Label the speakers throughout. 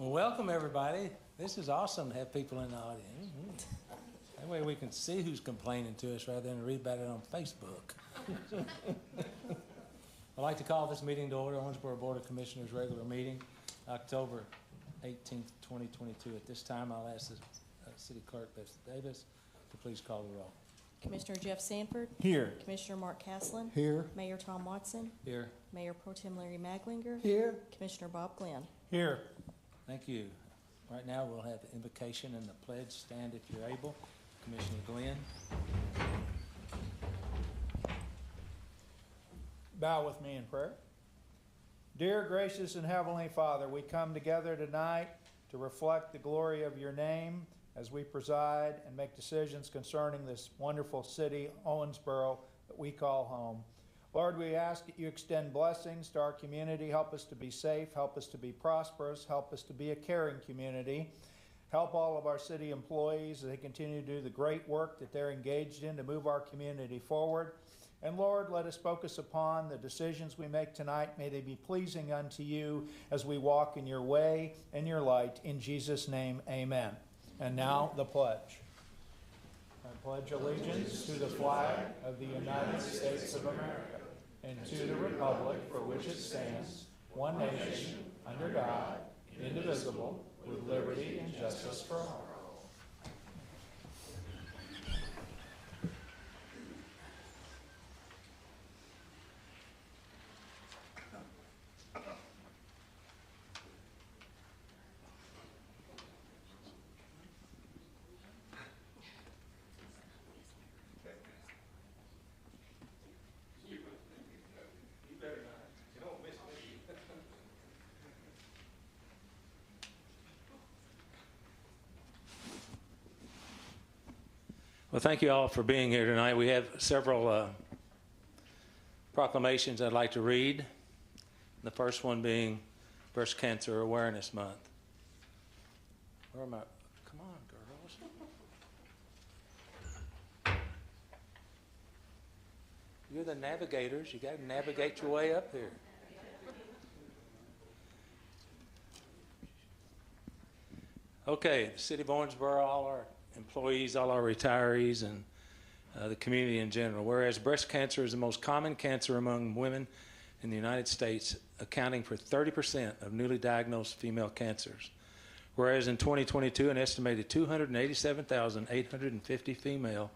Speaker 1: Well, welcome everybody. This is awesome to have people in the audience. That way we can see who's complaining to us rather than read about it on Facebook. I'd like to call this meeting to order, Owensboro Board of Commissioners regular meeting, October 18th, 2022. At this time, I'll ask the City Clerk, Beth Davis, to please call the roll.
Speaker 2: Commissioner Jeff Sanford.
Speaker 3: Here.
Speaker 2: Commissioner Mark Caslen.
Speaker 3: Here.
Speaker 2: Mayor Tom Watson.
Speaker 1: Here.
Speaker 2: Mayor Pro Tem Larry Maglinger.
Speaker 3: Here.
Speaker 2: Commissioner Bob Glenn.
Speaker 3: Here.
Speaker 1: Thank you. Right now, we'll have the invocation and the pledge. Stand if you're able. Commissioner Glenn.
Speaker 3: Bow with me in prayer. Dear gracious and heavenly Father, we come together tonight to reflect the glory of your name as we preside and make decisions concerning this wonderful city, Owensboro, that we call home. Lord, we ask that you extend blessings to our community. Help us to be safe. Help us to be prosperous. Help us to be a caring community. Help all of our city employees as they continue to do the great work that they're engaged in to move our community forward. And Lord, let us focus upon the decisions we make tonight. May they be pleasing unto you as we walk in your way and your light. In Jesus' name, amen. And now the pledge. I pledge allegiance to the flag of the United States of America and to the republic for which it stands, one nation, under God, indivisible, with liberty and justice for all.
Speaker 1: Well, thank you all for being here tonight. We have several proclamations I'd like to read. The first one being Breast Cancer Awareness Month. Where am I? Come on, girls. You're the navigators. You got to navigate your way up here. Okay, the City of Owensboro, all our employees, all our retirees, and the community in general. Whereas breast cancer is the most common cancer among women in the United States, accounting for 30% of newly diagnosed female cancers. Whereas in 2022, an estimated 287,850 female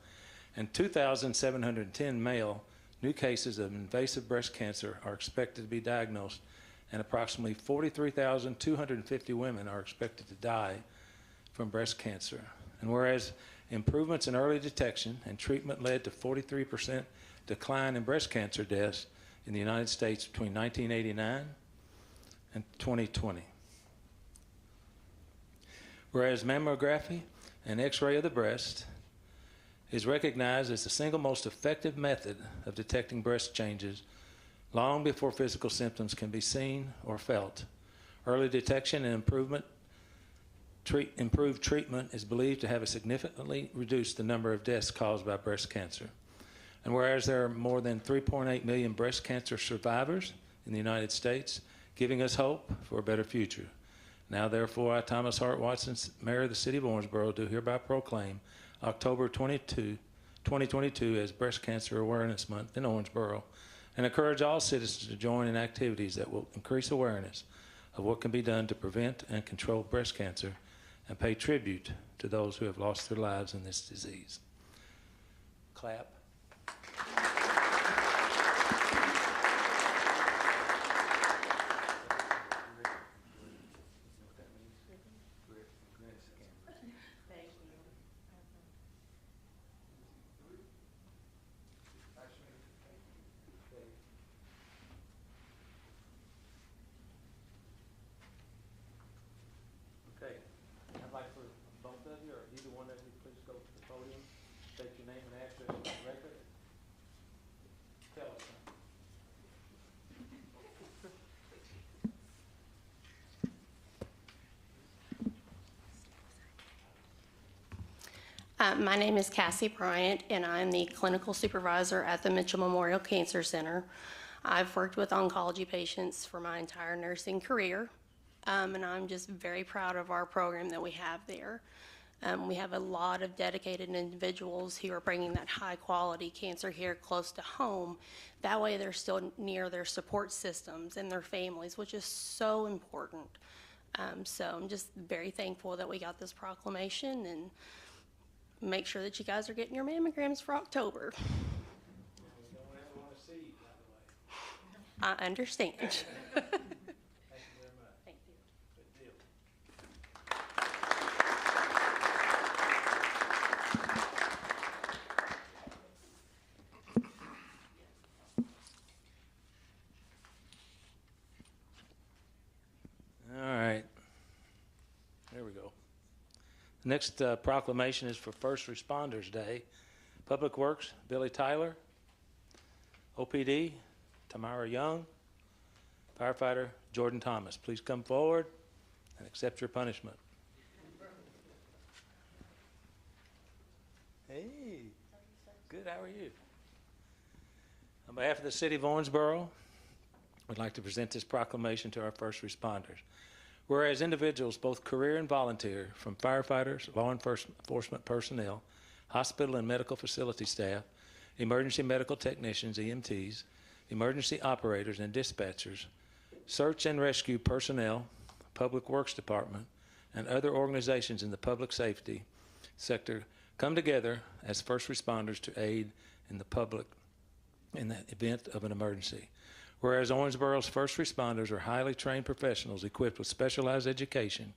Speaker 1: and 2,710 male new cases of invasive breast cancer are expected to be diagnosed, and approximately 43,250 women are expected to die from breast cancer. And whereas improvements in early detection and treatment led to 43% decline in breast cancer deaths in the United States between 1989 and 2020. Whereas mammography and X-ray of the breast is recognized as the single most effective method of detecting breast changes long before physical symptoms can be seen or felt. Early detection and improved treatment is believed to have significantly reduced the number of deaths caused by breast cancer. And whereas there are more than 3.8 million breast cancer survivors in the United States, giving us hope for a better future. Now, therefore, I, Thomas Hart Watson, Mayor of the City of Owensboro, do hereby proclaim October 2022 as Breast Cancer Awareness Month in Owensboro, and encourage all citizens to join in activities that will increase awareness of what can be done to prevent and control breast cancer and pay tribute to those who have lost their lives in this disease. Clap.
Speaker 4: My name is Cassie Bryant, and I'm the clinical supervisor at the Mitchell Memorial Cancer Center. I've worked with oncology patients for my entire nursing career. and I'm just very proud of our program that we have there. We have a lot of dedicated individuals who are bringing that high-quality cancer care close to home. That way they're still near their support systems and their families, which is so important. So I'm just very thankful that we got this proclamation, and make sure that you guys are getting your mammograms for October.
Speaker 1: We don't ever want to see you, by the way.
Speaker 4: I understand.
Speaker 1: Thank you very much.
Speaker 4: Thank you.
Speaker 1: Good deal. All right. There we go. The next proclamation is for First Responders Day. Public Works, Billy Tyler. OPD, Tamara Young. Firefighter, Jordan Thomas. Please come forward and accept your punishment. Hey, good, how are you? On behalf of the City of Owensboro, we'd like to present this proclamation to our first responders. Whereas individuals, both career and volunteer, from firefighters, law enforcement personnel, hospital and medical facility staff, emergency medical technicians, EMTs, emergency operators and dispatchers, search and rescue personnel, public works department, and other organizations in the public safety sector come together as first responders to aid in the public in the event of an emergency. Whereas Owensboro's first responders are highly trained professionals equipped with specialized education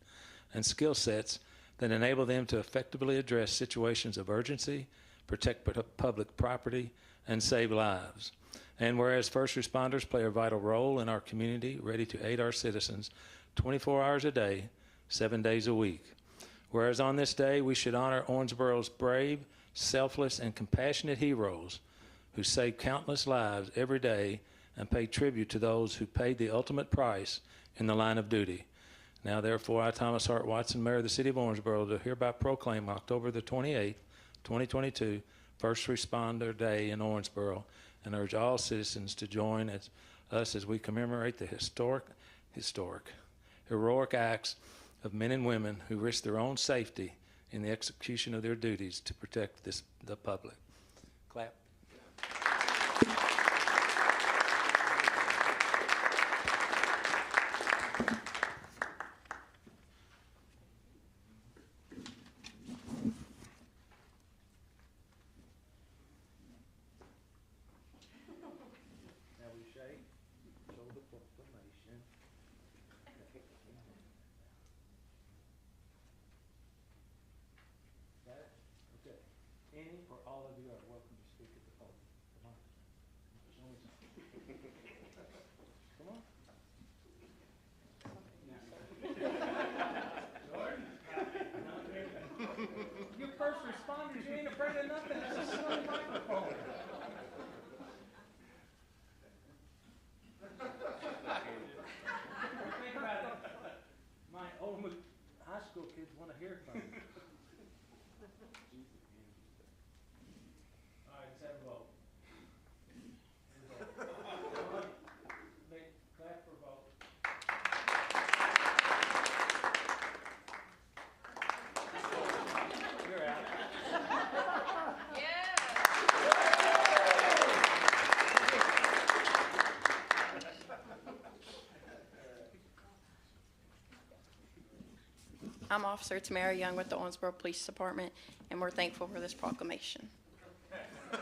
Speaker 1: and skill sets that enable them to effectively address situations of urgency, protect public property, and save lives. And whereas first responders play a vital role in our community, ready to aid our citizens 24 hours a day, 7 days a week. Whereas on this day, we should honor Owensboro's brave, selfless, and compassionate heroes who save countless lives every day and pay tribute to those who paid the ultimate price in the line of duty. Now, therefore, I, Thomas Hart Watson, Mayor of the City of Owensboro, do hereby proclaim October the 28th, 2022, First Responder Day in Owensboro, and urge all citizens to join us as we commemorate the heroic acts of men and women who risk their own safety in the execution of their duties to protect the public. Clap. Now we shake, show the proclamation. Got it? Okay. Any or all of you are welcome to speak at the podium. Come on. Come on. You first responders, you ain't afraid of nothing. It's a silly microphone. Think about it. My old high school kids want to hear from you. All right, let's have a vote. Clap for vote. You're out.
Speaker 5: I'm Officer Tamara Young with the Owensboro Police Department, and we're thankful for this proclamation. No,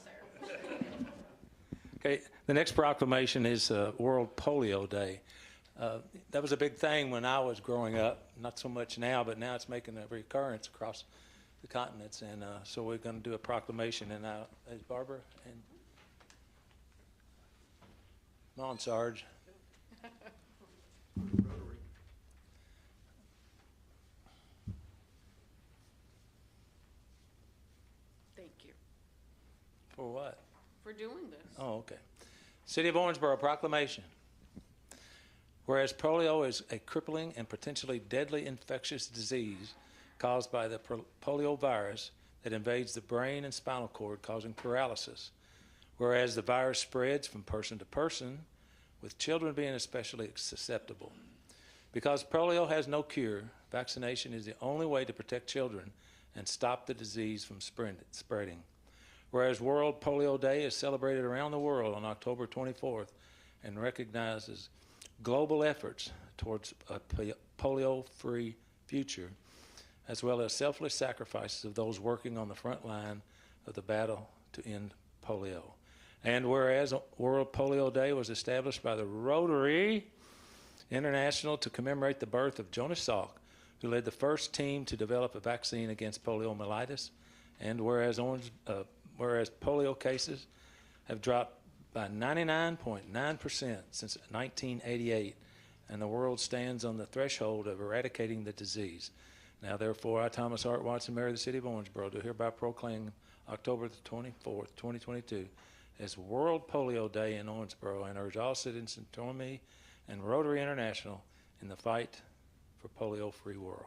Speaker 5: sir.
Speaker 1: Okay, the next proclamation is World Polio Day. That was a big thing when I was growing up, not so much now, but now it's making a recurrence across the continents, and so we're going to do a proclamation, and is Barbara and come on, Sarge.
Speaker 6: Thank you
Speaker 1: For what?
Speaker 6: for doing this.
Speaker 1: Oh, okay. City of Owensboro proclamation. Whereas polio is a crippling and potentially deadly infectious disease caused by the polio virus that invades the brain and spinal cord, causing paralysis, whereas the virus spreads from person to person, with children being especially susceptible. Because polio has no cure, vaccination is the only way to protect children and stop the disease from spreading. Whereas World Polio Day is celebrated around the world on October 24th and recognizes global efforts towards a polio-free future, as well as selfless sacrifices of those working on the front line of the battle to end polio. And whereas World Polio Day was established by the Rotary International to commemorate the birth of Jonas Salk, who led the first team to develop a vaccine against poliomyelitis, and whereas polio cases have dropped by 99.9% since 1988, and the world stands on the threshold of eradicating the disease. Now, therefore, I, Thomas Hart Watson, Mayor of the City of Owensboro, do hereby proclaim October the 24th, 2022, as World Polio Day in Owensboro, and urge all citizens to join me and Rotary International in the fight for polio-free world.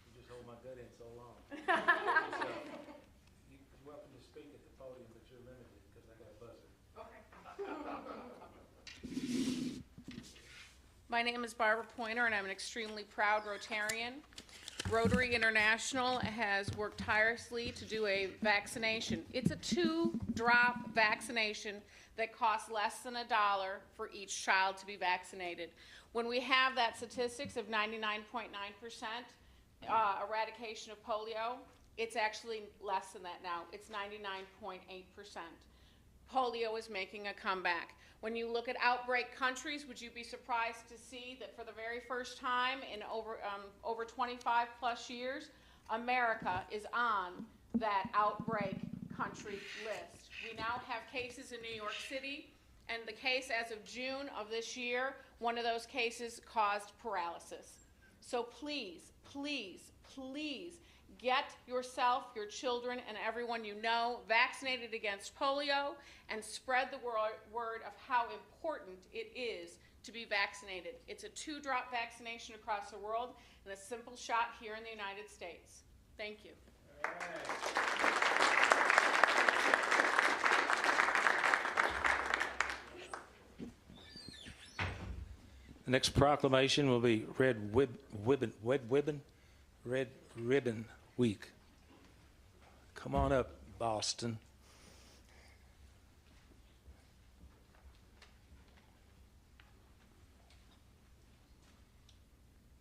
Speaker 1: You just hold my gut in so long. So, you're welcome to speak at the podium, but you're limited because I got a buzzer.
Speaker 6: My name is Barbara Pointer, and I'm an extremely proud Rotarian. Rotary International has worked tirelessly to do a vaccination. It's a 2-drop vaccination that costs less than $1 for each child to be vaccinated. When we have that statistics of 99.9% eradication of polio, it's actually less than that now. It's 99.8%. Polio is making a comeback. When you look at outbreak countries, would you be surprised to see that for the very first time in over 25 plus years, America is on that outbreak country list. We now have cases in New York City, and the case as of June of this year, one of those cases caused paralysis. So please, please, please, get yourself, your children, and everyone you know vaccinated against polio, and spread the word of how important it is to be vaccinated. It's a 2-drop vaccination across the world and a simple shot here in the United States. Thank you.
Speaker 1: The next proclamation will be Red Ribbon Week. Come on up, Boston.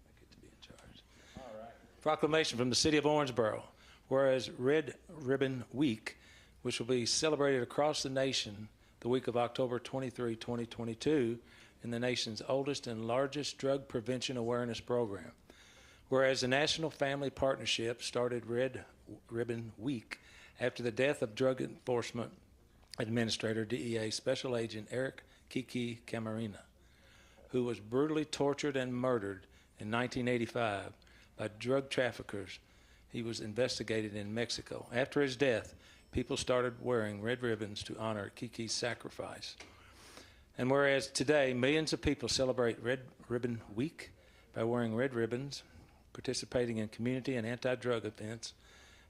Speaker 1: I get to be in charge.
Speaker 3: All right.
Speaker 1: Proclamation from the City of Owensboro. Whereas Red Ribbon Week, which will be celebrated across the nation the week of October 23, 2022, in the nation's oldest and largest drug prevention awareness program. Whereas the National Family Partnership started Red Ribbon Week after the death of Drug Enforcement Administrator, DEA Special Agent Eric Kiki Camarena, who was brutally tortured and murdered in 1985 by drug traffickers. He was investigated in Mexico. After his death, people started wearing red ribbons to honor Kiki's sacrifice. And whereas today millions of people celebrate Red Ribbon Week by wearing red ribbons, participating in community and anti-drug events,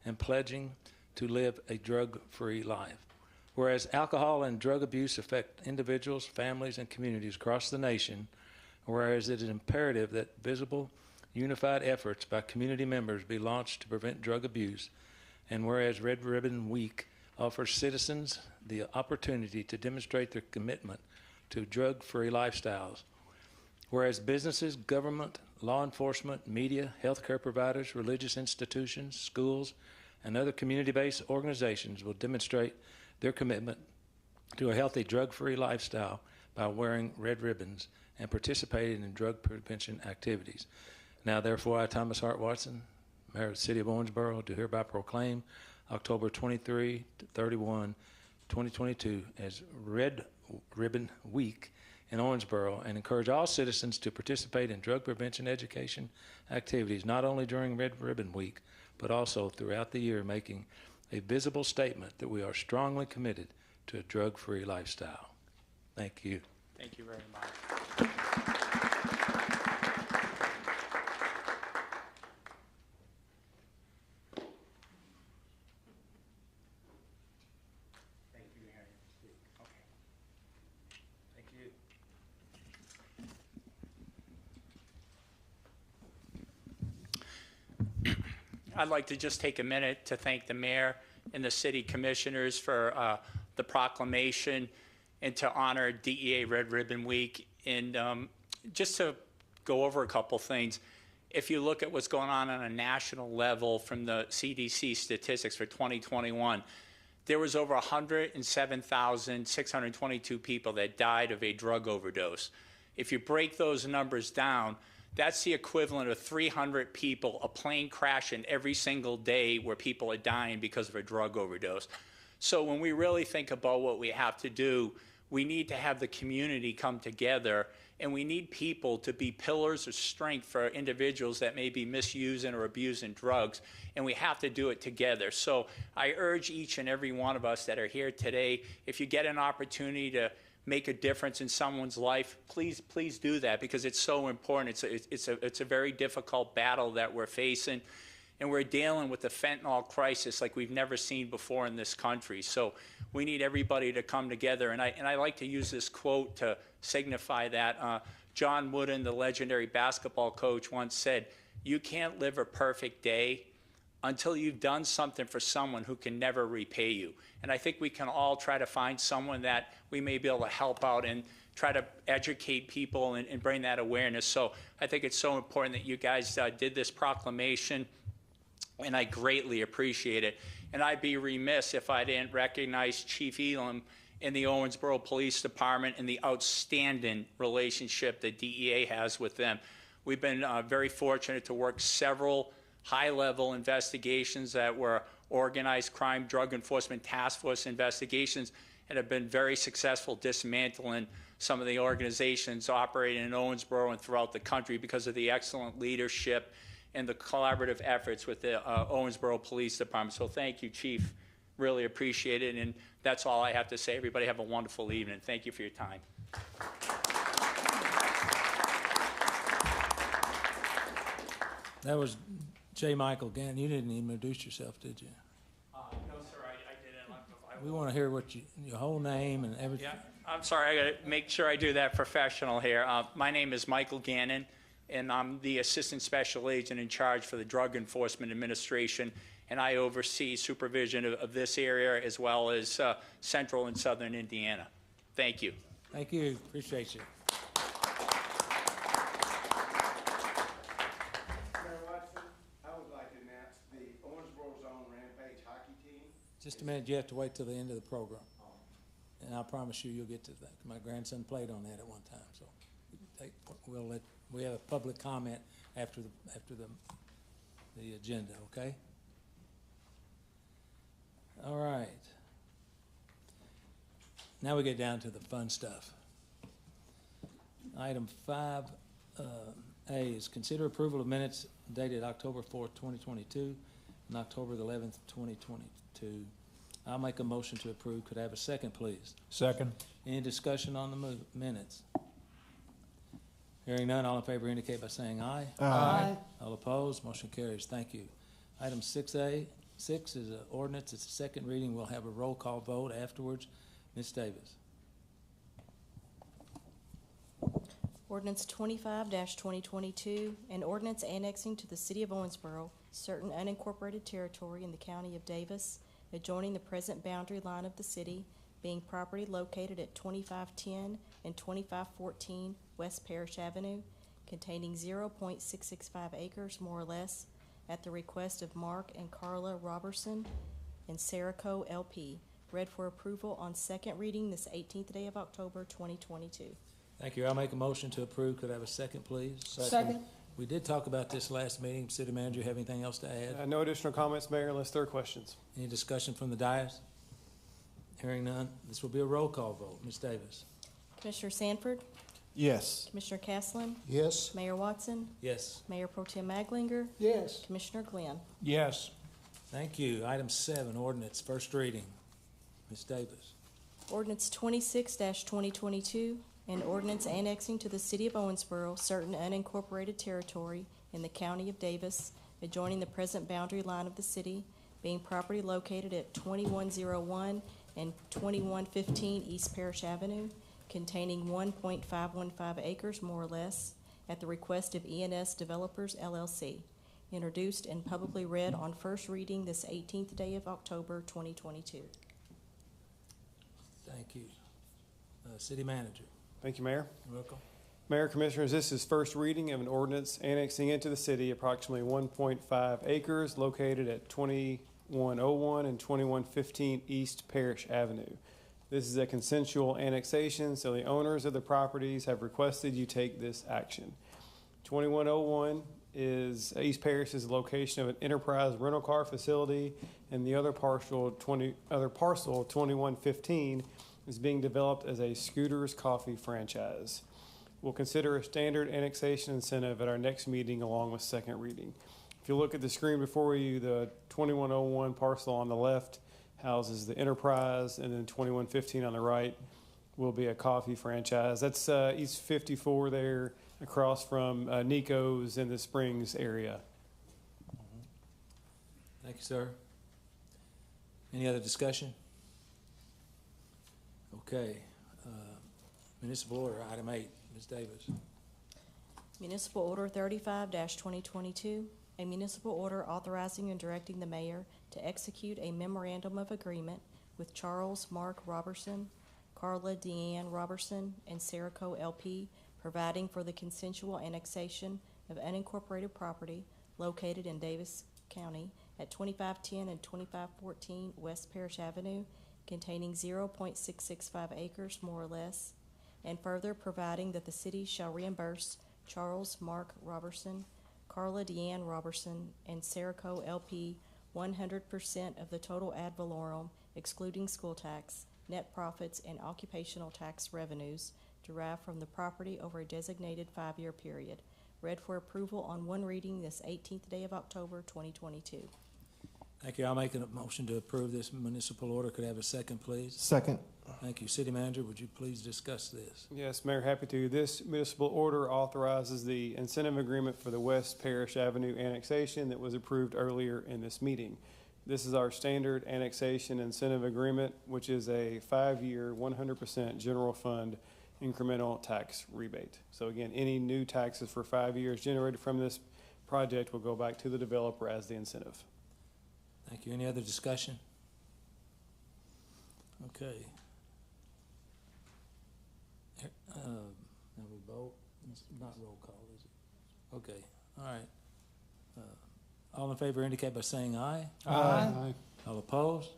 Speaker 1: and pledging to live a drug-free life. Whereas alcohol and drug abuse affect individuals, families, and communities across the nation, whereas it is imperative that visible, unified efforts by community members be launched to prevent drug abuse, and whereas Red Ribbon Week offers citizens the opportunity to demonstrate their commitment to drug-free lifestyles, whereas businesses, government, law enforcement, media, healthcare providers, religious institutions, schools, and other community-based organizations will demonstrate their commitment to a healthy drug-free lifestyle by wearing red ribbons and participating in drug prevention activities. Now, therefore, I, Thomas Hart Watson, Mayor of the City of Owensboro, do hereby proclaim October 23 to 31, 2022 as Red Ribbon Week in Owensboro, and encourage all citizens to participate in drug prevention education activities, not only during Red Ribbon Week, but also throughout the year, making a visible statement that we are strongly committed to a drug-free lifestyle. Thank you.
Speaker 7: Thank you very much. Thank you, Harry. Okay.
Speaker 1: Thank you.
Speaker 7: I'd like to just take a minute to thank the mayor and the city commissioners for the proclamation and to honor DEA Red Ribbon Week. And just to go over a couple things, if you look at what's going on a national level from the CDC statistics for 2021, there was over 107,622 people that died of a drug overdose. If you break those numbers down, that's the equivalent of 300 people, a plane crashing every single day where people are dying because of a drug overdose. So when we really think about what we have to do, we need to have the community come together, and we need people to be pillars of strength for individuals that may be misusing or abusing drugs, and we have to do it together. So I urge each and every one of us that are here today, if you get an opportunity to make a difference in someone's life, please do that, because it's so important. It's a very difficult battle that we're facing, and we're dealing with the fentanyl crisis like we've never seen before in this country. So we need everybody to come together, and I like to use this quote to signify that. John Wooden, the legendary basketball coach, once said, "You can't live a perfect day until you've done something for someone who can never repay you." And I think we can all try to find someone that we may be able to help out and try to educate people and bring that awareness. So I think it's so important that you guys did this proclamation, and I greatly appreciate it. And I'd be remiss if I didn't recognize Chief Elam in the Owensboro Police Department and the outstanding relationship that DEA has with them. We've been very fortunate to work several high-level investigations that were organized crime drug enforcement task force investigations, and have been very successful dismantling some of the organizations operating in Owensboro and throughout the country because of the excellent leadership and the collaborative efforts with the Owensboro Police Department. So thank you, Chief. Really appreciate it. And that's all I have to say. Everybody have a wonderful evening. Thank you for your time.
Speaker 1: That was J. Michael Gann. You didn't even introduce yourself, did you?
Speaker 7: No, sir, I didn't.
Speaker 1: We want to hear what your whole name and everything.
Speaker 7: Yeah, I'm sorry. I got to make sure I do that professional here. My name is Michael Gannon, and I'm the Assistant Special Agent in charge for the Drug Enforcement Administration, and I oversee supervision of this area as well as Central and Southern Indiana. Thank you.
Speaker 1: Thank you. Appreciate you.
Speaker 8: Mayor Watson, I would like to announce the Owensboro Zone Rampage hockey team.
Speaker 1: Just a minute. You have to wait till the end of the program. And I promise you'll get to that. My grandson played on that at one time. So we have a public comment after the agenda, okay? All right. Now we get down to the fun stuff. Item 5A is consider approval of minutes dated October 4th, 2022 and October the 11th, 2022. I'll make a motion to approve. Could I have a second, please?
Speaker 3: Second.
Speaker 1: Any discussion on the minutes? Hearing none, all in favor indicate by saying aye.
Speaker 3: Aye.
Speaker 1: All opposed, motion carries. Thank you. Item 6A, 6 is an ordinance. It's a second reading. We'll have a roll call vote afterwards. Ms. Davis.
Speaker 2: Ordinance 25-2022, an ordinance annexing to the city of Owensboro certain unincorporated territory in the county of Davis, adjoining the present boundary line of the city, being property located at 2510 and 2514 West Parish Avenue, containing 0.665 acres, more or less, at the request of Mark and Carla Robertson and Sarah Co. LP. Read for approval on second reading this 18th day of October, 2022.
Speaker 1: Thank you. I'll make a motion to approve. Could I have a second, please?
Speaker 9: Second.
Speaker 1: We did talk about this last meeting. City Manager, have anything else to add?
Speaker 9: No additional comments, Mayor, unless there are questions.
Speaker 1: Any discussion from the dais? Hearing none, this will be a roll call vote. Ms. Davis?
Speaker 2: Commissioner Sanford,
Speaker 9: Yes.
Speaker 2: Commissioner Caslen,
Speaker 9: Yes.
Speaker 2: Mayor Watson,
Speaker 1: Yes.
Speaker 2: Mayor Pro Tem Maglinger,
Speaker 9: Yes.
Speaker 2: Commissioner Glenn.
Speaker 3: Yes.
Speaker 1: Thank you. Item 7, ordinance, first reading. Ms. Davis?
Speaker 2: Ordinance 26-2022, an ordinance annexing to the city of Owensboro certain unincorporated territory in the county of Davis, adjoining the present boundary line of the city, being property located at 2101 and 2115 East Parish Avenue, containing 1.515 acres more or less, at the request of ENS Developers LLC, introduced and publicly read on first reading this 18th day of October 2022.
Speaker 1: Thank you. City Manager.
Speaker 9: Thank you, Mayor.
Speaker 1: You're welcome.
Speaker 9: Mayor, Commissioners, this is first reading of an ordinance annexing into the city approximately 1.5 acres located at 2101 and 2115 East Parish Avenue. This is a consensual annexation, so the owners of the properties have requested you take this action. 2101 is East Parish is the location of an enterprise rental car facility, and the other parcel 2115 is being developed as a Scooters Coffee franchise. We'll consider a standard annexation incentive at our next meeting along with second reading. If you look at the screen before you, the 2101 parcel on the left houses the enterprise, and then 2115 on the right will be a coffee franchise. That's East 54 there, across from Nico's in the Springs area.
Speaker 1: Thank you, sir. Any other discussion? Okay. Municipal order, item 8. Ms. Davis.
Speaker 2: Municipal Order 35-2022, a municipal order authorizing and directing the mayor to execute a memorandum of agreement with Charles Mark Robertson, Carla Deanne Robertson, and Sarah Co. LP, providing for the consensual annexation of unincorporated property located in Davis County at 2510 and 2514 West Parish Avenue, containing 0.665 acres more or less, and further providing that the city shall reimburse Charles Mark Robertson, Carla Deanne Robertson, and Sarah Co. LP 100% of the total ad valorem, excluding school tax, net profits, and occupational tax revenues derived from the property over a designated 5-year period. Read for approval on one reading this 18th day of October 2022.
Speaker 1: Thank you. I'll make a motion to approve this municipal order. Could I have a second, please?
Speaker 10: Second.
Speaker 1: Thank you. City Manager, would you please discuss this?
Speaker 9: Yes, Mayor, happy to. This municipal order authorizes the incentive agreement for the West Parish Avenue annexation that was approved earlier in this meeting. This is our standard annexation incentive agreement, which is a 5-year, 100% general fund incremental tax rebate. So again, any new taxes for 5 years generated from this project will go back to the developer as the incentive.
Speaker 1: Thank you. Any other discussion? Okay. Now we vote. It's not roll call, is it? Okay. All right. All in favor indicate by saying aye.
Speaker 10: Aye.
Speaker 1: All opposed?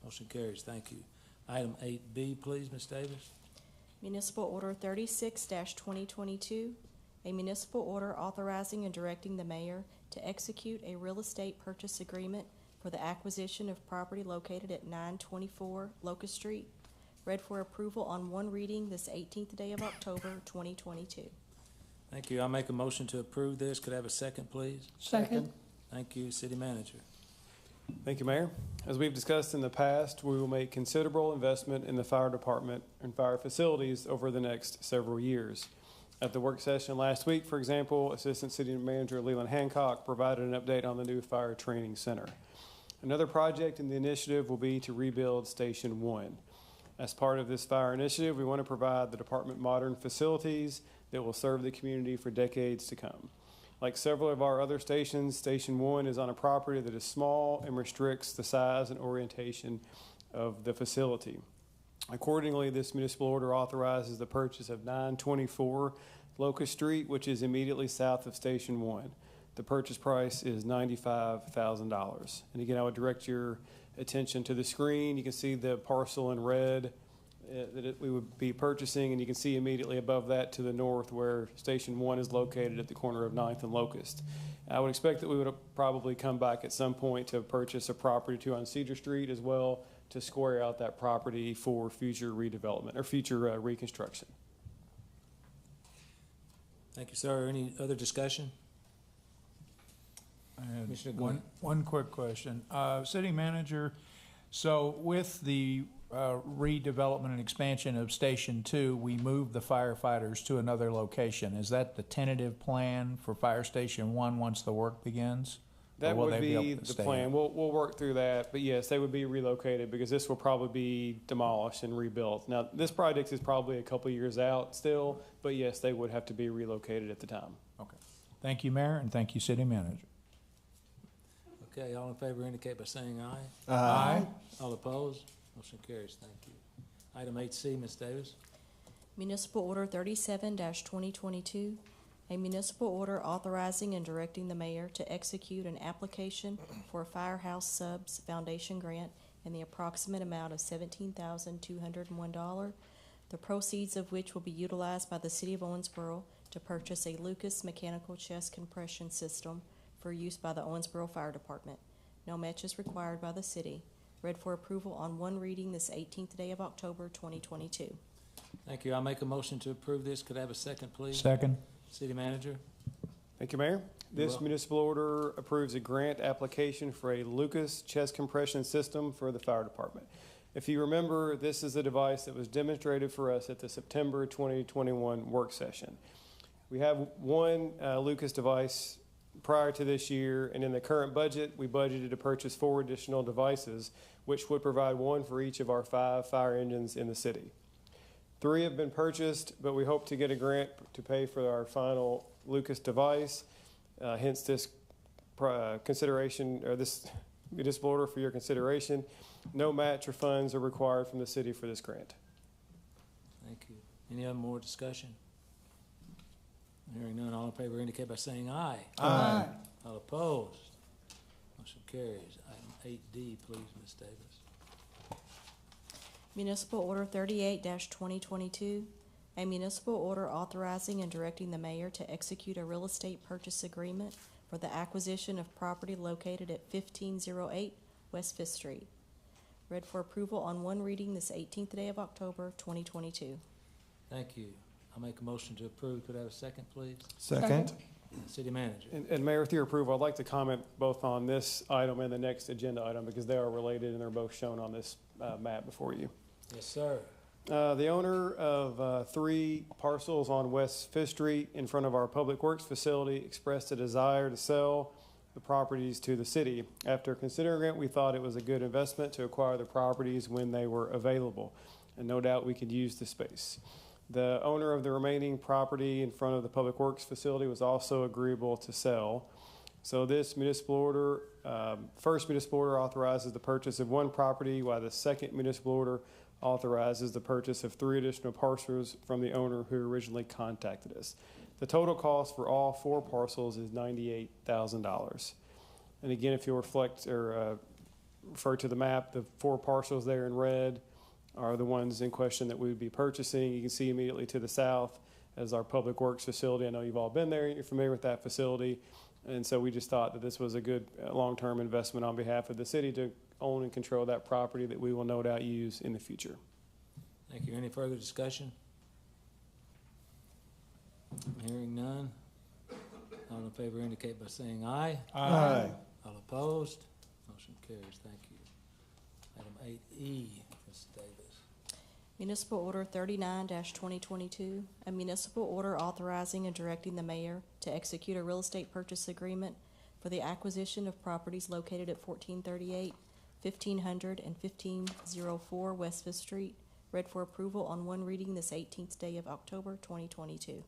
Speaker 1: Motion carries. Thank you. Item 8B, please, Ms. Davis.
Speaker 2: Municipal Order 36-2022, a municipal order authorizing and directing the mayor to execute a real estate purchase agreement for the acquisition of property located at 924 Locust Street. Read for approval on one reading this 18th day of October 2022.
Speaker 1: Thank you. I'll make a motion to approve this. Could I have a second, please?
Speaker 10: Second.
Speaker 1: Thank you. City Manager.
Speaker 9: Thank you, Mayor. As we've discussed in the past, we will make considerable investment in the fire department and fire facilities over the next several years. At the work session last week, for example, Assistant City Manager Leland Hancock provided an update on the new fire training center. Another project in the initiative will be to rebuild Station 1. As part of this fire initiative, we want to provide the department modern facilities that will serve the community for decades to come. Like several of our other stations, Station 1 is on a property that is small and restricts the size and orientation of the facility. Accordingly, this municipal order authorizes the purchase of 924 Locust Street, which is immediately south of Station 1. The purchase price is $95,000. And again, I would direct your attention to the screen. You can see the parcel in red that we would be purchasing, and you can see immediately above that to the north where Station 1 is located at the corner of 9th and Locust. I would expect that we would probably come back at some point to purchase a property too on Cedar Street as well to square out that property for future redevelopment or future reconstruction.
Speaker 1: Thank you, sir. Any other discussion?
Speaker 3: I had
Speaker 1: Commissioner Glenn.
Speaker 3: one quick question. City Manager, so with the redevelopment and expansion of Station 2, we moved the firefighters to another location. Is that the tentative plan for Fire Station 1 once the work begins? Or
Speaker 9: That
Speaker 3: will
Speaker 9: would
Speaker 3: they able
Speaker 9: be
Speaker 3: to
Speaker 9: the
Speaker 3: stay?
Speaker 9: plan. We'll work through that, but yes, they would be relocated because this will probably be demolished and rebuilt. Now, this project is probably a couple years out still, but yes, they would have to be relocated at the time.
Speaker 3: Okay. Thank you, Mayor, and thank you, City Manager.
Speaker 1: Okay, all in favor indicate by saying aye.
Speaker 3: Aye.
Speaker 1: All opposed? Motion carries. Thank you. Item 8C, Ms. Davis.
Speaker 2: Municipal Order 37-2022, a municipal order authorizing and directing the mayor to execute an application for a Firehouse Subs Foundation grant in the approximate amount of $17,201, the proceeds of which will be utilized by the City of Owensboro to purchase a Lucas mechanical chest compression system for use by the Owensboro Fire Department. No match is required by the city. Read for approval on one reading this 18th day of October 2022.
Speaker 1: Thank you. I'll make a motion to approve this. Could I have a second, please?
Speaker 3: Second.
Speaker 1: City Manager.
Speaker 9: Thank you, Mayor. This
Speaker 1: welcome.
Speaker 9: municipal order approves a grant application for a Lucas chest compression system for the fire department. If you remember, this is a device that was demonstrated for us at the September 2021 work session. We have one Lucas device prior to this year, and in the current budget, we budgeted to purchase 4 additional devices, which would provide one for each of our 5 fire engines in the city. 3 have been purchased, but we hope to get a grant to pay for our final Lucas device. Hence this consideration, or this municipal order for your consideration. No match or funds are required from the city for this grant.
Speaker 1: Thank you. Any other more discussion? Hearing none, all in favor indicate by saying aye.
Speaker 3: Aye.
Speaker 1: All opposed? Motion carries. Item 8D, please, Ms. Davis.
Speaker 2: Municipal Order 38-2022, a municipal order authorizing and directing the mayor to execute a real estate purchase agreement for the acquisition of property located at 1508 West Fifth Street. Read for approval on one reading this 18th day of October 2022.
Speaker 1: Thank you. I'll make a motion to approve. Could I have a second, please?
Speaker 3: Second.
Speaker 1: City Manager.
Speaker 9: And Mayor, with your approval, I'd like to comment both on this item and the next agenda item because they are related and they're both shown on this map before you.
Speaker 1: Yes, sir.
Speaker 9: The owner of 3 parcels on West Fifth Street in front of our Public Works facility expressed a desire to sell the properties to the city. After considering it, we thought it was a good investment to acquire the properties when they were available, and no doubt we could use the space. The owner of the remaining property in front of the Public Works facility was also agreeable to sell. So this municipal order, first municipal order authorizes the purchase of 1 property, while the second municipal order authorizes the purchase of 3 additional parcels from the owner who originally contacted us. The total cost for all 4 parcels is $98,000. And again, if you reflect or refer to the map, the 4 parcels there in red are the ones in question that we would be purchasing. You can see immediately to the south as our Public Works facility. I know you've all been there, you're familiar with that facility. And so we just thought that this was a good long-term investment on behalf of the city to own and control that property that we will no doubt use in the future.
Speaker 1: Thank you. Any further discussion? Hearing none. All in favor indicate by saying aye.
Speaker 3: Aye.
Speaker 1: All opposed? Motion carries. Thank you. Item 8E, Ms. Davis.
Speaker 2: Municipal Order 39-2022, a municipal order authorizing and directing the mayor to execute a real estate purchase agreement for the acquisition of properties located at 1438, 1500, and 1504 West Fifth Street. Read for approval on one reading this 18th day of October 2022.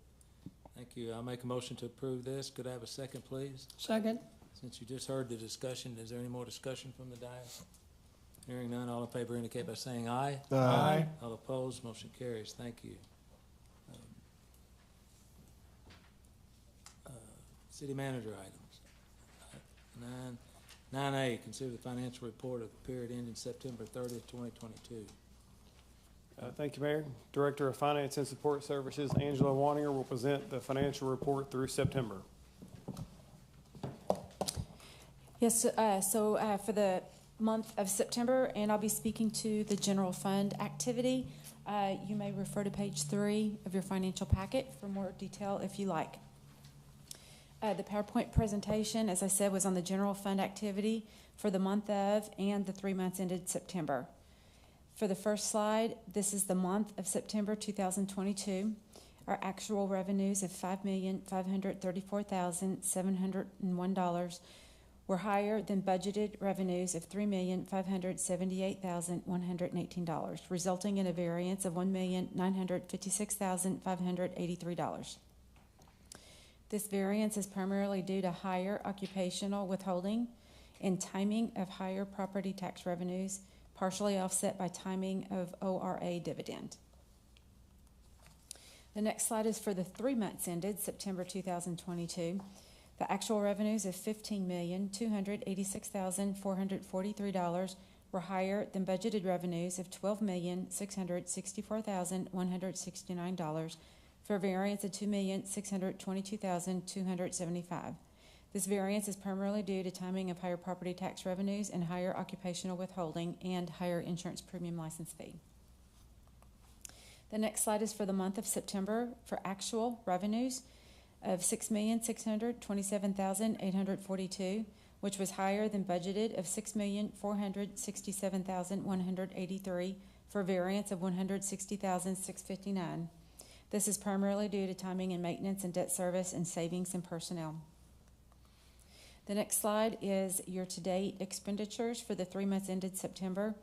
Speaker 1: Thank you. I'll make a motion to approve this. Could I have a second, please?
Speaker 3: Second.
Speaker 1: Since you just heard the discussion, is there any more discussion from the dais? Hearing none, all in favor indicate by saying aye.
Speaker 3: Aye.
Speaker 1: All opposed, motion carries. Thank you. City manager items. 9A, consider the financial report of the period ending September 30th, 2022.
Speaker 9: Thank you, Mayor. Director of Finance and Support Services, Angela Waninger, will present the financial report through September.
Speaker 10: Yes, so for the month of September, and I'll be speaking to the general fund activity. You may refer to page 3 of your financial packet for more detail if you like. The PowerPoint presentation, as I said, was on the general fund activity for the month of and the 3 months ended September. For the first slide, this is the month of September 2022. Our actual revenues of $5,534,701 were higher than budgeted revenues of $3,578,118, resulting in a variance of $1,956,583. This variance is primarily due to higher occupational withholding and timing of higher property tax revenues, partially offset by timing of ORA dividend. The next slide is for the 3 months ended September 2022. The actual revenues of $15,286,443 were higher than budgeted revenues of $12,664,169 for a variance of $2,622,275. This variance is primarily due to timing of higher property tax revenues and higher occupational withholding and higher insurance premium license fee. The next slide is for the month of September for actual revenues of $6,627,842, which was higher than budgeted of $6,467,183 for a variance of $160,659. This is primarily due to timing in maintenance and debt service and savings in personnel. The next slide is year-to-date expenditures for the 3 months ended September.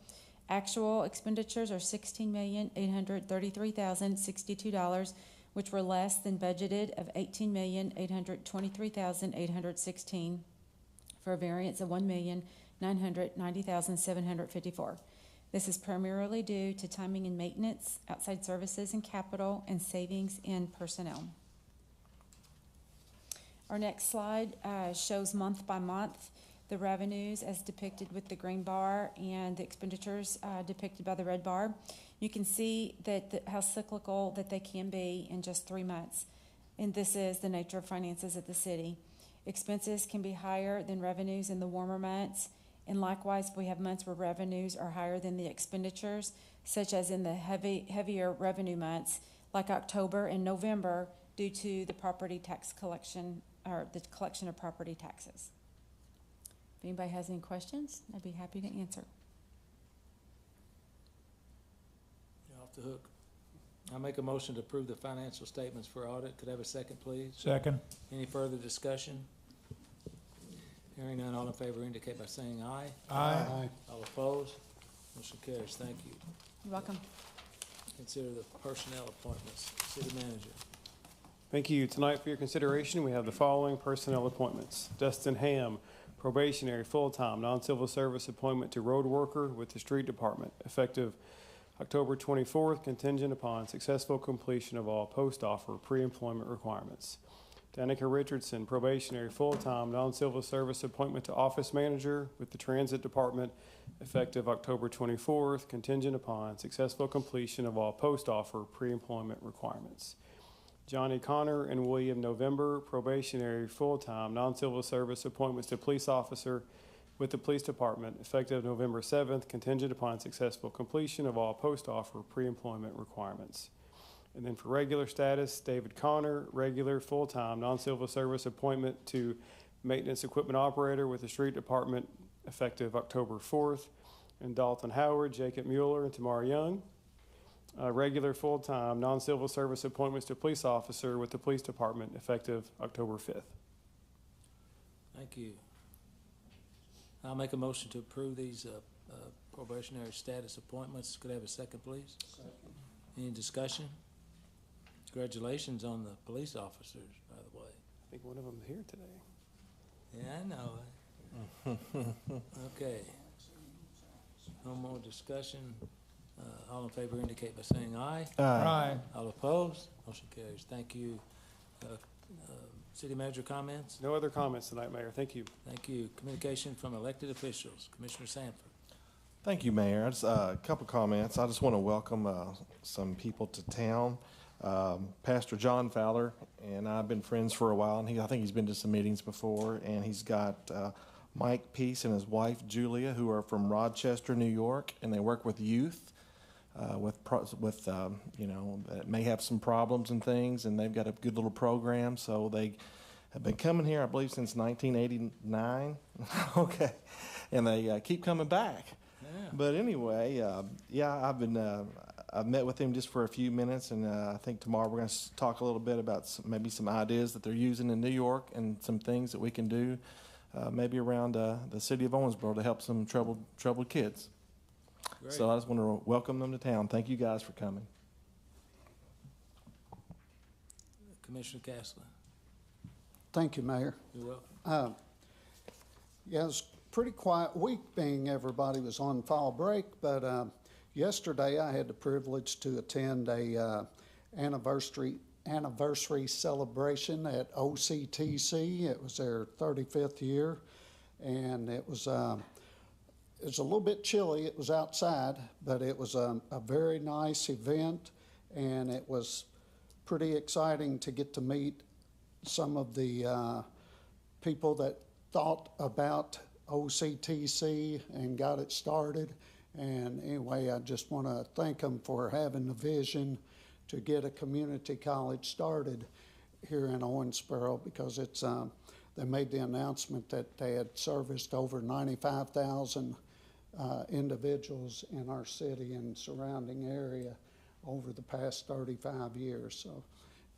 Speaker 10: Actual expenditures are $16,833,062, which were less than budgeted of $18,823,816 for a variance of $1,990,754. This is primarily due to timing in maintenance, outside services and capital, and savings in personnel. Our next slide shows month by month the revenues as depicted with the green bar and the expenditures depicted by the red bar. You can see that how cyclical that they can be in just 3 months. And this is the nature of finances at the city. Expenses can be higher than revenues in the warmer months. And likewise, we have months where revenues are higher than the expenditures, such as in the heavier revenue months, like October and November, due to the property tax collection, or the collection of property taxes. If anybody has any questions, I'd be happy to answer.
Speaker 1: You're off the hook. I make a motion to approve the financial statements for audit. Could I have a second, please?
Speaker 3: Second.
Speaker 1: Any further discussion? Hearing none, all in favor indicate by saying aye.
Speaker 3: Aye.
Speaker 1: All opposed? Motion carries. Thank you.
Speaker 10: You're welcome.
Speaker 1: Consider the personnel appointments. City manager.
Speaker 9: Thank you. Tonight for your consideration, we have the following personnel appointments. Dustin Ham, probationary, full-time, non-civil service appointment to road worker with the street department, effective October 24th, contingent upon successful completion of all post-offer pre-employment requirements. Danica Richardson, probationary, full-time, non-civil service appointment to office manager with the transit department, effective October 24th, contingent upon successful completion of all post-offer pre-employment requirements. Johnny Connor and William November, probationary, full-time, non-civil service appointments to police officer with the police department, effective November 7th, contingent upon successful completion of all post-offer pre-employment requirements. And then for regular status, David Connor, regular, full-time, non-civil service appointment to maintenance equipment operator with the street department, effective October 4th. And Dalton Howard, Jacob Mueller, and Tamara Young, regular, full-time, non-civil service appointments to police officer with the police department, effective October 5th.
Speaker 1: Thank you. I'll make a motion to approve these probationary status appointments. Could I have a second, please? Second. Any discussion? Congratulations on the police officers, by the way.
Speaker 9: I think one of them is here today.
Speaker 1: Yeah, I know it. Okay. No more discussion. All in favor indicate by saying aye.
Speaker 3: Aye.
Speaker 1: All opposed? Motion carries. Thank you. City manager comments?
Speaker 9: No other comments tonight, Mayor. Thank you.
Speaker 1: Thank you. Communication from elected officials. Commissioner Sanford.
Speaker 11: Thank you, Mayor. Just a couple comments. I just want to welcome some people to town. Pastor John Fowler and I've been friends for a while, and I think he's been to some meetings before. And he's got Mike Peace and his wife Julia, who are from Rochester, New York, and they work with youth you know, that may have some problems and things, and they've got a good little program. So they have been coming here, I believe, since 1989. Okay, and they keep coming back. But anyway, yeah, I've met with him just for a few minutes, and I think tomorrow we're going to talk a little bit about maybe some ideas that they're using in New York and some things that we can do maybe around the city of Owensboro to help some troubled kids.
Speaker 1: Great.
Speaker 11: So I just want to welcome them to town. Thank you guys for coming.
Speaker 1: Commissioner Castler.
Speaker 12: Thank you, Mayor.
Speaker 1: You're welcome.
Speaker 12: Yeah, it was a pretty quiet week being everybody was on fall break, but yesterday I had the privilege to attend a anniversary celebration at OCTC. It was their 35th year, and it was a little bit chilly. It was outside, but it was a very nice event, and it was pretty exciting to get to meet some of the people that thought about OCTC and got it started. And anyway, I just want to thank them for having the vision to get a community college started here in Owensboro, because it's they made the announcement that they had serviced over 95,000 individuals in our city and surrounding area over the past 35 years. So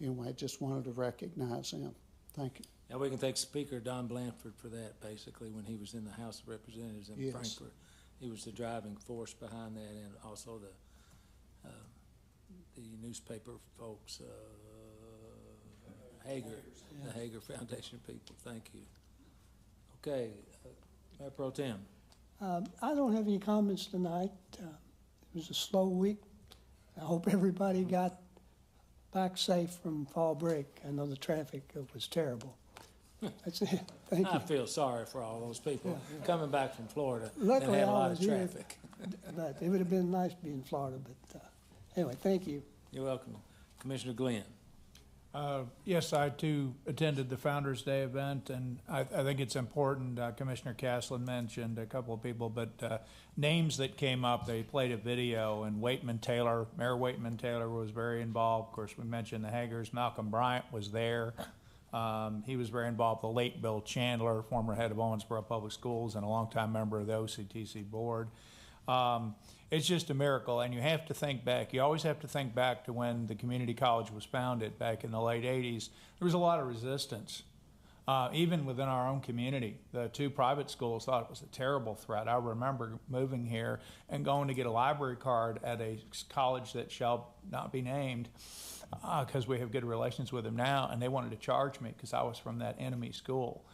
Speaker 12: anyway, I just wanted to recognize them. Thank you.
Speaker 1: Now we can thank Speaker Don Blanford for that, basically, when he was in the House of Representatives in
Speaker 12: Yes.
Speaker 1: Frankfurt. He was the driving force behind that, and also the newspaper folks, Hager, the Hager Foundation people. Thank you. Okay, Mayor Pro Tem.
Speaker 13: I don't have any comments tonight. It was a slow week. I hope everybody got back safe from fall break. I know the traffic was terrible. That's it. Thank
Speaker 1: I
Speaker 13: you.
Speaker 1: feel sorry for all those people coming back from Florida and
Speaker 13: Luckily,
Speaker 1: had a
Speaker 13: I
Speaker 1: lot
Speaker 13: was
Speaker 1: of
Speaker 13: here,
Speaker 1: traffic.
Speaker 13: but it would have been nice being in Florida. But anyway, thank you.
Speaker 1: You're welcome. Commissioner Glenn.
Speaker 3: Yes, I too attended the Founders Day event, and I think it's important. Commissioner Castlin mentioned a couple of people, but names that came up, they played a video, and Mayor Waitman Taylor was very involved. Of course, we mentioned the Hagers. Malcolm Bryant was there. He was very involved. The late Bill Chandler, former head of Owensboro Public Schools and a longtime member of the OCTC board. It's just a miracle, and you have to think back. You always have to think back to when the community college was founded back in the late 80s. There was a lot of resistance, even within our own community. The two private schools thought it was a terrible threat. I remember moving here and going to get a library card at a college that shall not be named, because we have good relations with them now, and they wanted to charge me because I was from that enemy school.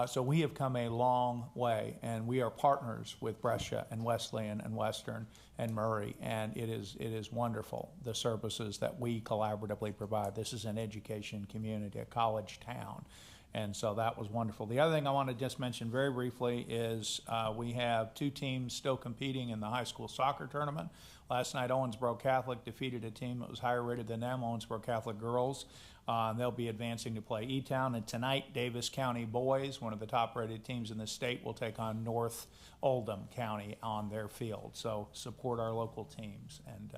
Speaker 3: So we have come a long way, and we are partners with Brescia and Wesleyan and Western and Murray, and it is wonderful, the services that we collaboratively provide. This is an education community, a college town, and so that was wonderful. The other thing I want to just mention very briefly is we have two teams still competing in the high school soccer tournament. Last night, Owensboro Catholic defeated a team that was higher rated than them, Owensboro Catholic girls. They'll be advancing to play E-Town. And tonight, Davis County boys, one of the top-rated teams in the state, will take on North Oldham County on their field. So support our local teams and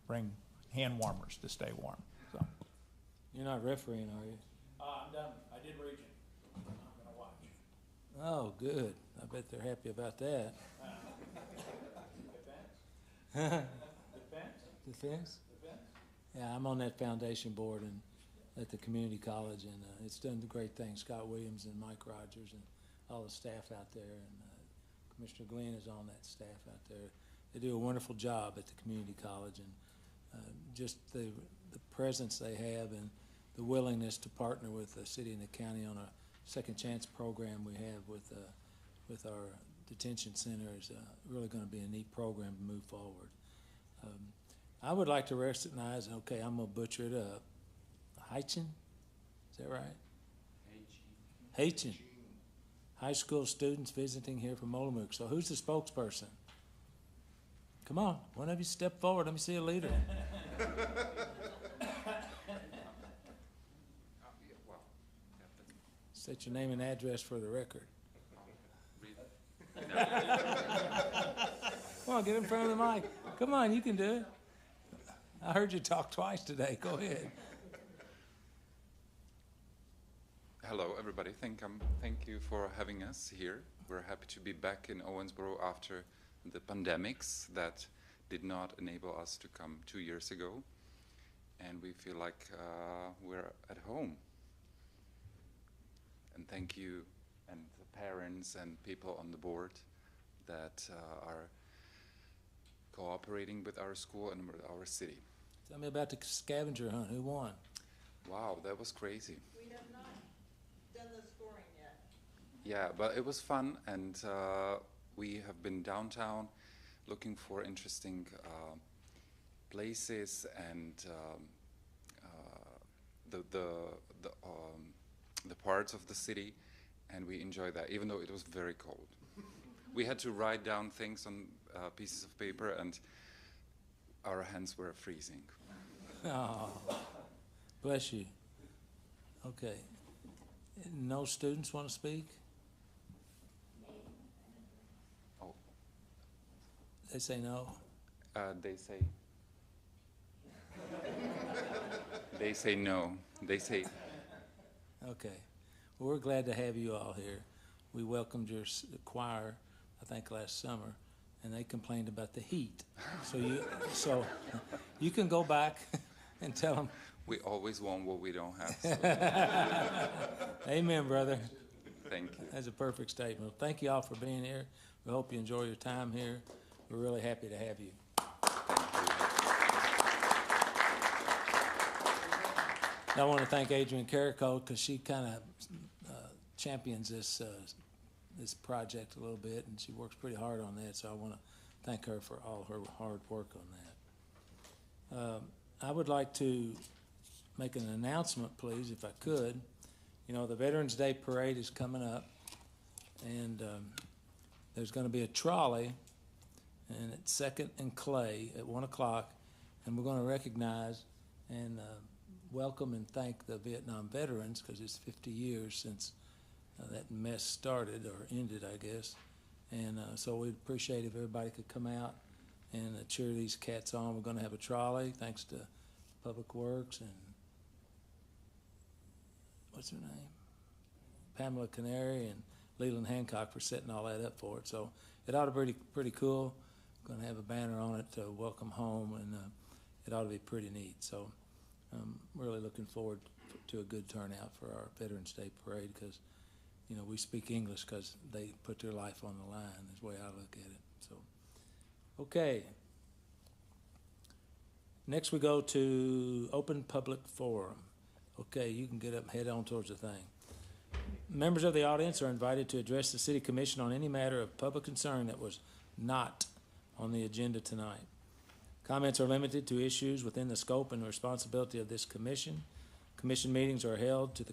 Speaker 3: bring hand warmers to stay warm. So.
Speaker 1: You're not refereeing, are you?
Speaker 3: I'm done. I did region. I'm going to watch.
Speaker 1: Oh, good. I bet they're happy about that.
Speaker 3: Defense?
Speaker 1: Defense? Yeah, I'm on that foundation board and at the community college, and it's done great things. Scott Williams and Mike Rogers and all the staff out there, and Commissioner Glenn is on that staff out there. They do a wonderful job at the community college, and just the presence they have and the willingness to partner with the city and the county on a second chance program we have with our detention center is really going to be a neat program to move forward. I would like to recognize, okay, I'm going to butcher it up, Heichin, is that right? Heichin. High school students visiting here from Olomouc. So who's the spokesperson? Come on, one of you step forward. Let me see a leader. State your name and address for the record. Come on, get in front of the mic. Come on, you can do it. I heard you talk twice today. Go ahead.
Speaker 14: Hello, everybody. Thank you for having us here. We're happy to be back in Owensboro after the pandemics that did not enable us to come 2 years ago. And we feel like we're at home. And thank you and the parents and people on the board that are cooperating with our school and with our city.
Speaker 1: Tell me about the scavenger hunt. Who won?
Speaker 14: Wow, that was crazy.
Speaker 15: We have not done the scoring yet.
Speaker 14: Yeah, but it was fun, and we have been downtown looking for interesting places and the parts of the city, and we enjoyed that, even though it was very cold. We had to write down things on pieces of paper, and our hands were freezing.
Speaker 1: Oh, bless you. Okay. No students want to speak?
Speaker 14: Oh.
Speaker 1: They say no?
Speaker 14: They say no. They say.
Speaker 1: Okay. Well, we're glad to have you all here. We welcomed your choir, I think, last summer, and they complained about the heat. So you can go back and tell them.
Speaker 14: We always want what we don't have. So.
Speaker 1: Amen, brother.
Speaker 14: Thank you.
Speaker 1: That's a perfect statement. Thank you all for being here. We hope you enjoy your time here. We're really happy to have you. I want to thank Adrienne Carrico because she kind of champions this project a little bit, and she works pretty hard on that. So I want to thank her for all her hard work on that. I would like to make an announcement, please, if I could. You know, the Veterans Day Parade is coming up, and there's going to be a trolley, and it's 2nd and Clay at 1 o'clock, and we're going to recognize and welcome and thank the Vietnam veterans because it's 50 years since that mess started, or ended, I guess. And so we'd appreciate if everybody could come out and cheer these cats on. We're going to have a trolley, thanks to Public Works and what's her name? Pamela Canary and Leland Hancock for setting all that up for it. So it ought to be pretty cool. We're going to have a banner on it to welcome home, and it ought to be pretty neat. So I'm really looking forward to a good turnout for our Veterans Day Parade because, you know, we speak English because they put their life on the line, is the way I look at it. So, okay. Next we go to open public forum. Okay, you can get up and head on towards the thing. Members of the audience are invited to address the City Commission on any matter of public concern that was not on the agenda tonight. Comments are limited to issues within the scope and responsibility of this commission. Commission meetings are held to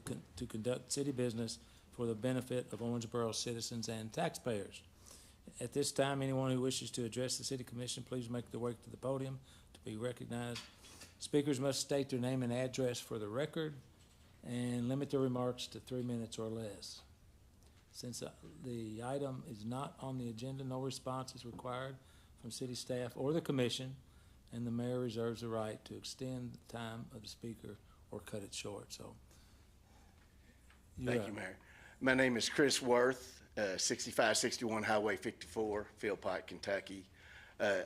Speaker 1: conduct city business for the benefit of Owensboro citizens and taxpayers. At this time, anyone who wishes to address the City Commission, please make their way to the podium to be recognized. Speakers must state their name and address for the record and limit their remarks to 3 minutes or less. Since the item is not on the agenda, no response is required from city staff or the commission, and the mayor reserves the right to extend the time of the speaker or cut it short. So,
Speaker 8: Thank you, Mayor. My name is Chris Worth, 6561 Highway 54, Field Pike, Kentucky.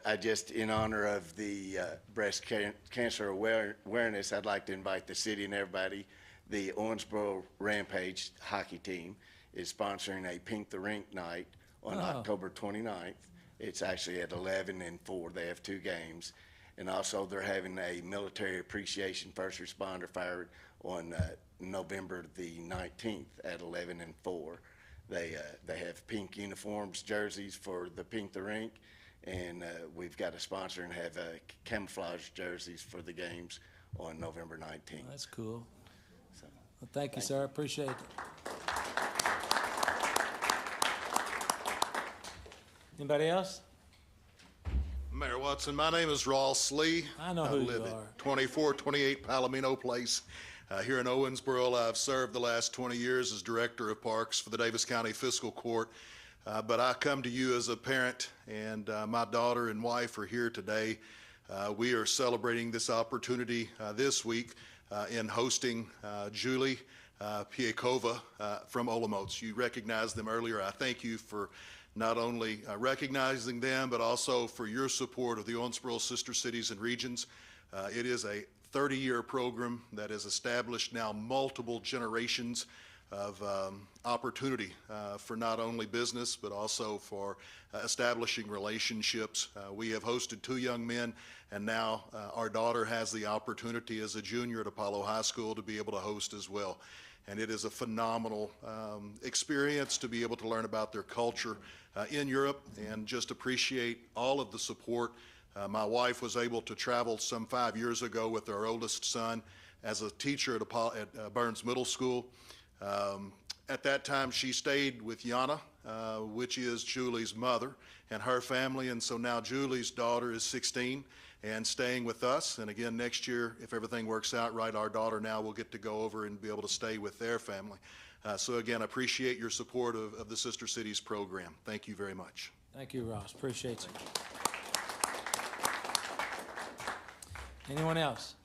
Speaker 8: I just, in honor of the breast cancer awareness, I'd like to invite the city and everybody. The Owensboro Rampage hockey team is sponsoring a Pink the Rink night on October 29th. It's actually at 11 and 4. They have 2 games. And also they're having a military appreciation first responder fire on November the 19th at 11 and 4. They have pink uniforms, jerseys for the Pink the Rink, and we've got a sponsor and have camouflage jerseys for the games on November 19th.
Speaker 1: That's cool.
Speaker 8: So,
Speaker 1: well, thank you, sir. I appreciate it. Anybody else?
Speaker 16: Mayor Watson, my name is Ross Lee.
Speaker 1: I know who you
Speaker 16: live
Speaker 1: are.
Speaker 16: at 2428 Palomino Place here in Owensboro. I've served the last 20 years as Director of Parks for the Davis County Fiscal Court. But I come to you as a parent, and my daughter and wife are here today. We are celebrating this opportunity this week in hosting Julie Piekova from Olomouc. You recognized them earlier. I thank you for not only recognizing them, but also for your support of the Owensboro Sister Cities and Regions. It is a 30-year program that has established now multiple generations of opportunity for not only business, but also for establishing relationships. We have hosted 2 young men, and now our daughter has the opportunity as a junior at Apollo High School to be able to host as well. And it is a phenomenal experience to be able to learn about their culture in Europe and just appreciate all of the support. My wife was able to travel some 5 years ago with our oldest son as a teacher at Burns Middle School. At that time, she stayed with Yana, which is Julie's mother, and her family, and so now Julie's daughter is 16 and staying with us. And again, next year, if everything works out right, our daughter now will get to go over and be able to stay with their family. So again, I appreciate your support of the Sister Cities program. Thank you very much.
Speaker 1: Thank you, Ross. Appreciate you. Anyone else?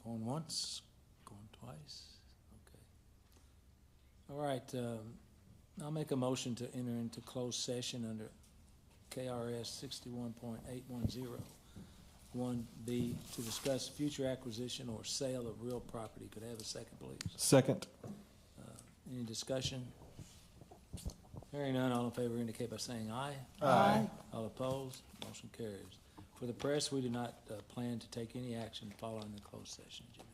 Speaker 1: Going once, going twice. Okay. All right. I'll make a motion to enter into closed session under KRS 61.810(1)B to discuss future acquisition or sale of real property. Could I have a second, please?
Speaker 11: Second.
Speaker 1: Any discussion? Hearing none, all in favor indicate by saying aye.
Speaker 11: Aye.
Speaker 1: All opposed, motion carries. For the press, we do not plan to take any action following the closed session, Jimmy.